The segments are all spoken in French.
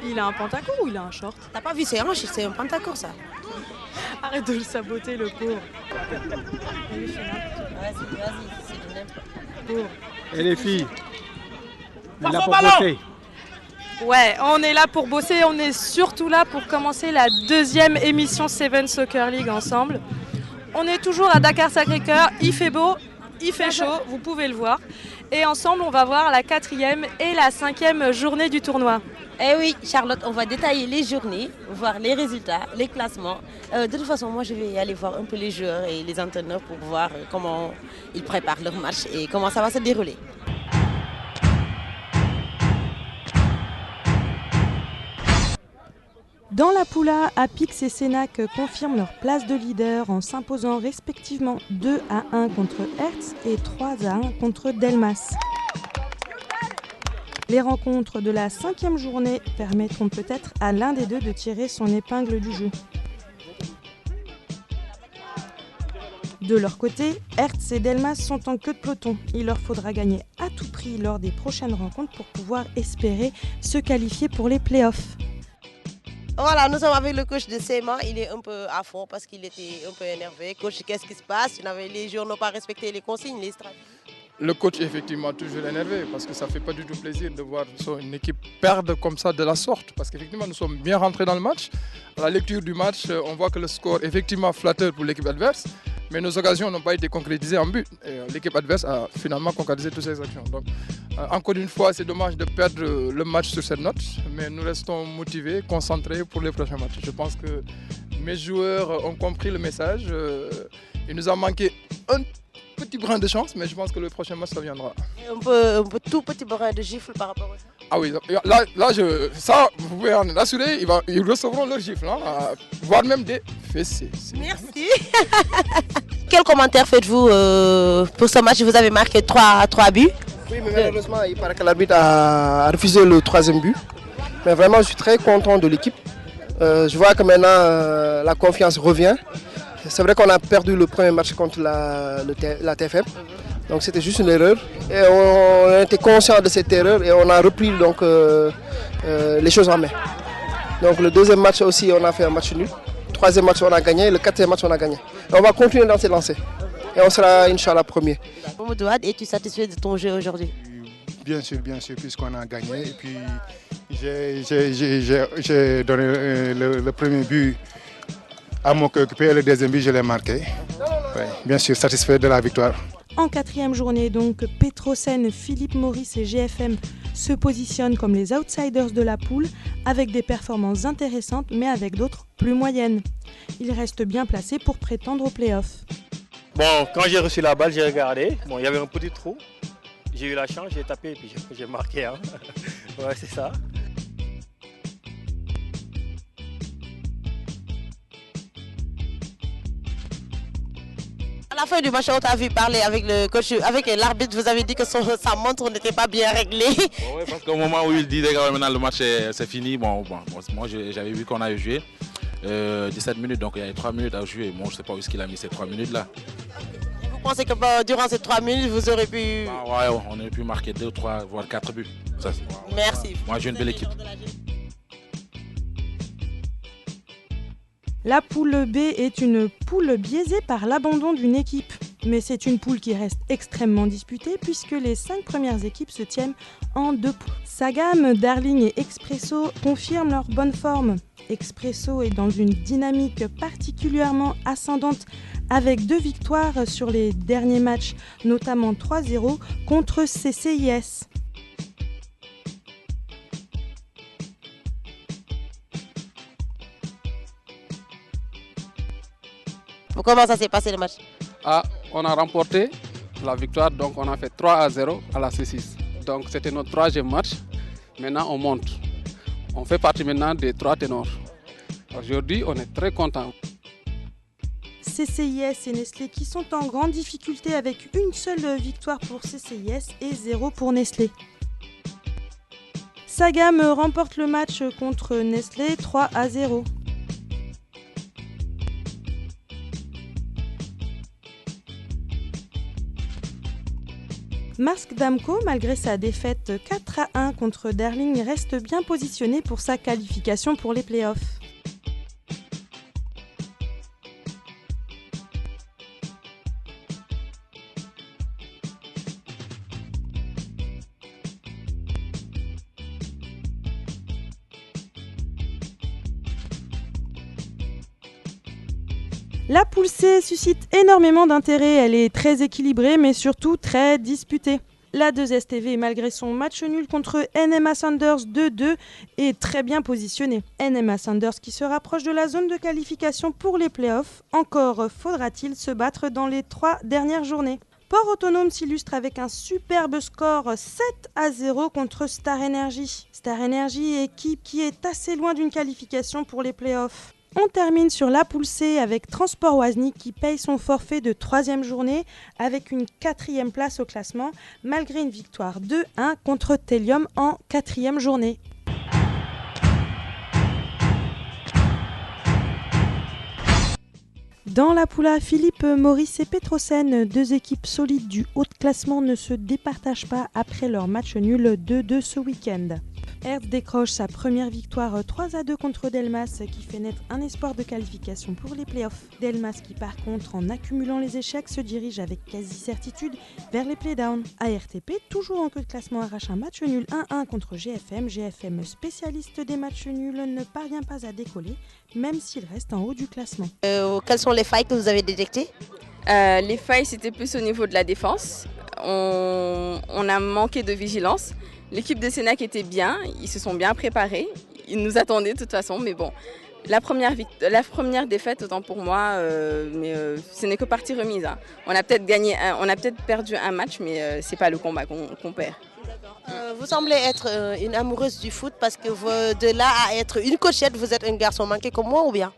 Il a un pantacourt ou il a un short? T'as pas vu ses hanches, c'est un pantacourt ça. Arrête de le saboter, le pauvre. Vas-y, c'est du n'importe. Pauvre. Et les filles, on est là pour bosser. Ouais, on est là pour bosser, on est surtout là pour commencer la deuxième émission Seven Soccer League ensemble. On est toujours à Dakar-Sacré-Cœur, il fait beau, il fait chaud, vous pouvez le voir. Et ensemble, on va voir la 4e et la 5e journée du tournoi. Eh oui, Charlotte, on va détailler les journées, voir les résultats, les classements. De toute façon, moi, je vais aller voir un peu les joueurs et les entraîneurs pour voir comment ils préparent leur match et comment ça va se dérouler. Dans la poule A, Apix et Sénac confirment leur place de leader en s'imposant respectivement 2-1 contre Hertz et 3-1 contre Delmas. Les rencontres de la 5e journée permettront peut-être à l'un des deux de tirer son épingle du jeu. De leur côté, Hertz et Delmas sont en queue de peloton. Il leur faudra gagner à tout prix lors des prochaines rencontres pour pouvoir espérer se qualifier pour les playoffs. Voilà, nous sommes avec le coach de Séma. Il est un peu à fond parce qu'il était un peu énervé. Coach, qu'est-ce qui se passe? Les joueurs n'ont pas respecté les consignes, les stratégies. Le coach est effectivement toujours énervé parce que ça ne fait pas du tout plaisir de voir une équipe perdre comme ça de la sorte. Parce qu'effectivement, nous sommes bien rentrés dans le match. À la lecture du match, on voit que le score est effectivement flatteur pour l'équipe adverse. Mais nos occasions n'ont pas été concrétisées en but. L'équipe adverse a finalement concrétisé toutes ses actions. Donc, encore une fois, c'est dommage de perdre le match sur cette note. Mais nous restons motivés, concentrés pour les prochains matchs. Je pense que mes joueurs ont compris le message. Il nous a manqué un petit brin de chance, mais je pense que le prochain match, ça viendra. Un peu tout petit brin de gifle par rapport à ça. Ah oui, ça, vous pouvez en assurer, ils recevront leur gifle, hein, voire même des fessées. Merci. Quel commentaire faites-vous pour ce match? Vous avez marqué 3 buts. Oui, mais malheureusement, il paraît que l'arbitre a refusé le 3e but. Mais vraiment, je suis très content de l'équipe. Je vois que maintenant, la confiance revient. C'est vrai qu'on a perdu le premier match contre la TFM. Donc c'était juste une erreur. Et on était conscient de cette erreur et on a repris donc, les choses en main. Donc le 2e match aussi, on a fait un match nul. Le 3e match, on a gagné. Le 4e match, on a gagné. Et on va continuer dans ces lancers. Et on sera, Inch'Allah, premier. Mamadou Wade, es-tu satisfait de ton jeu aujourd'hui? Bien sûr, puisqu'on a gagné. Et puis j'ai donné le premier but à mon coéquipier et le 2e but, je l'ai marqué. Oui, bien sûr, satisfait de la victoire. En 4e journée, donc, Petrosen, Philippe Maurice et GFM se positionnent comme les outsiders de la poule avec des performances intéressantes mais avec d'autres plus moyennes. Ils restent bien placés pour prétendre aux playoffs. Bon, quand j'ai reçu la balle, j'ai regardé. Bon, il y avait un petit trou. J'ai eu la chance, j'ai tapé et puis j'ai marqué. Hein. Ouais, c'est ça. À la fin du match, on t'a vu parler avec le coach, avec l'arbitre. Vous avez dit que sa montre n'était pas bien réglée. Oui, parce qu'au moment où il dit que maintenant le match c'est fini, moi j'avais vu qu'on avait joué 17 minutes, donc il y avait 3 minutes à jouer. Moi je ne sais pas où est-ce qu'il a mis ces 3 minutes là. Et vous pensez que durant ces 3 minutes, vous aurez pu... Ouais, on aurait pu marquer 2, 3, voire 4 buts. Ça, merci. Moi j'ai une belle équipe. La poule B est une poule biaisée par l'abandon d'une équipe. Mais c'est une poule qui reste extrêmement disputée puisque les 5 premières équipes se tiennent en 2 poules. Sagam, Darling et Expresso confirment leur bonne forme. Expresso est dans une dynamique particulièrement ascendante avec 2 victoires sur les derniers matchs, notamment 3-0 contre CCIS. Comment ça s'est passé le match? On a remporté la victoire, donc on a fait 3-0 à la C6. Donc c'était notre 3e match. Maintenant on monte. On fait partie maintenant des 3 ténors. Aujourd'hui on est très contents. CCIS et Nestlé qui sont en grande difficulté avec une seule victoire pour CCIS et 0 pour Nestlé. Sagam remporte le match contre Nestlé 3-0. Marsk Damco, malgré sa défaite 4-1 contre Darling, reste bien positionné pour sa qualification pour les playoffs. La poule C suscite énormément d'intérêt, elle est très équilibrée mais surtout très disputée. La 2STV, malgré son match nul contre NMA Sanders 2-2, est très bien positionnée. NMA Sanders qui se rapproche de la zone de qualification pour les playoffs. Encore faudra-t-il se battre dans les 3 dernières journées. Port Autonome s'illustre avec un superbe score 7-0 contre Star Energy. Star Energy, équipe qui est assez loin d'une qualification pour les playoffs. On termine sur la poule C avec Transport Oisny qui paye son forfait de 3e journée avec une 4e place au classement malgré une victoire 2-1 contre Telium en 4e journée. Dans la poule A, Philippe Maurice et Petrosen, 2 équipes solides du haut de classement, ne se départagent pas après leur match nul 2-2 ce week-end. Hertz décroche sa première victoire 3-2 contre Delmas qui fait naître un espoir de qualification pour les playoffs. Delmas qui par contre en accumulant les échecs se dirige avec quasi-certitude vers les playdowns. ARTP, toujours en queue de classement, arrache un match nul 1-1 contre GFM. GFM, spécialiste des matchs nuls, ne parvient pas à décoller même s'il reste en haut du classement. Quelles sont les failles que vous avez détectées? Les failles, c'était plus au niveau de la défense. On a manqué de vigilance. L'équipe de Sénac était bien, ils se sont bien préparés, ils nous attendaient de toute façon, mais bon, la première défaite, autant pour moi, ce n'est que partie remise. Hein. On a peut-être perdu un match, mais c'est pas le combat qu'on perd. Vous semblez être une amoureuse du foot parce que de là à être une cochette, vous êtes un garçon manqué comme moi ou bien?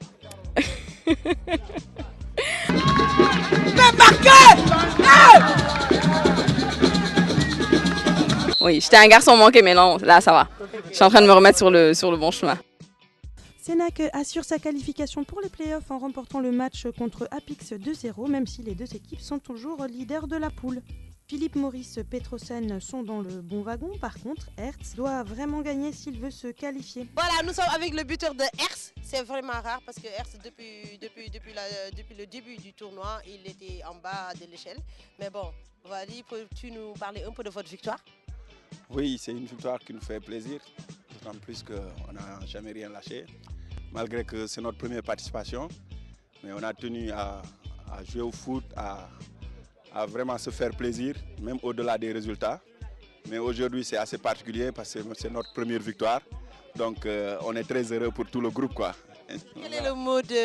Oui, j'étais un garçon manqué, mais non, là ça va. Je suis en train de me remettre sur le bon chemin. Sénac assure sa qualification pour les playoffs en remportant le match contre Apix 2-0, même si les 2 équipes sont toujours leaders de la poule. Philippe Maurice, Petrosen sont dans le bon wagon, par contre, Hertz doit vraiment gagner s'il veut se qualifier. Voilà, nous sommes avec le buteur de Hertz. C'est vraiment rare parce que Hertz, depuis le début du tournoi, il était en bas de l'échelle. Mais bon, Wally, peux-tu nous parler un peu de votre victoire? Oui, c'est une victoire qui nous fait plaisir, d'autant plus qu'on n'a jamais rien lâché, malgré que c'est notre première participation. Mais on a tenu à jouer au foot, à vraiment se faire plaisir, même au-delà des résultats. Mais aujourd'hui, c'est assez particulier parce que c'est notre première victoire. Donc, on est très heureux pour tout le groupe, quoi. Quel est le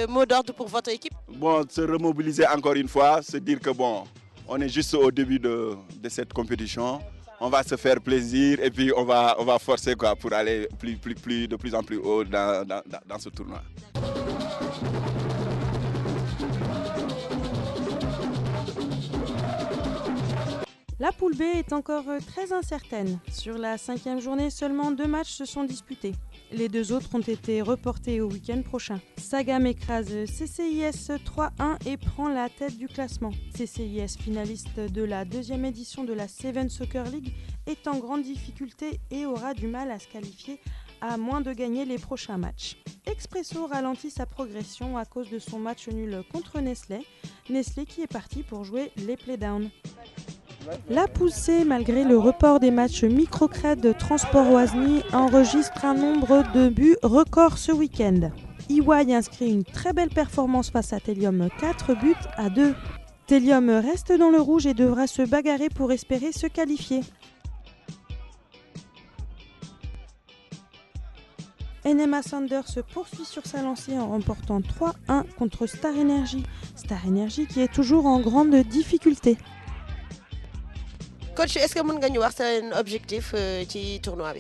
mot d'ordre pour votre équipe? Bon, se remobiliser encore une fois, se dire que bon, on est juste au début de cette compétition. On va se faire plaisir et puis on va forcer quoi, pour aller de plus en plus haut dans ce tournoi. La poule B est encore très incertaine. Sur la 5e journée, seulement 2 matchs se sont disputés. Les 2 autres ont été reportés au week-end prochain. Sagam écrase CCIS 3-1 et prend la tête du classement. CCIS, finaliste de la 2e édition de la Seven Soccer League, est en grande difficulté et aura du mal à se qualifier à moins de gagner les prochains matchs. Expresso ralentit sa progression à cause de son match nul contre Nestlé. Nestlé qui est parti pour jouer les playdowns. La poule C, malgré le report des matchs Microcred de Transport Oisny, enregistre un nombre de buts record ce week-end. EY inscrit une très belle performance face à Telium, 4-2. Telium reste dans le rouge et devra se bagarrer pour espérer se qualifier. NMA Sanders se poursuit sur sa lancée en remportant 3-1 contre Star Energy. Star Energy qui est toujours en grande difficulté. Coach, est-ce que vous pouvez nous dire un objectif du tournoi?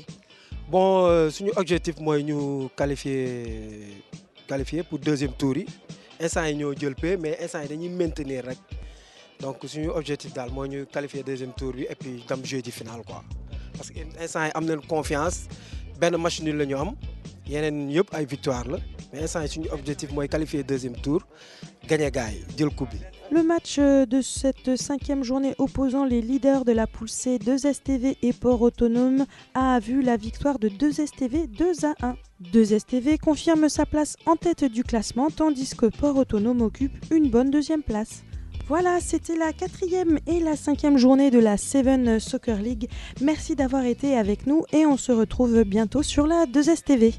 Bon, notre objectif est de qualifier pour le 2e tour. Instant nous avons gagné, mais instant nous maintenir. Donc notre objectif est de qualifier le 2e tour et puis de jouer final. Parce que instant nous avons confiance, ben match nul la ñu am, yeneen yëpp ay victoire la, mais instant notre objectif est de qualifier le 2e tour, gagner gaay, jël coupe bi. Le match de cette 5e journée opposant les leaders de la poule C, 2STV et Port Autonome, a vu la victoire de 2STV 2-1. 2STV confirme sa place en tête du classement tandis que Port Autonome occupe une bonne 2e place. Voilà, c'était la 4e et la 5e journée de la Seven Soccer League. Merci d'avoir été avec nous et on se retrouve bientôt sur la 2STV.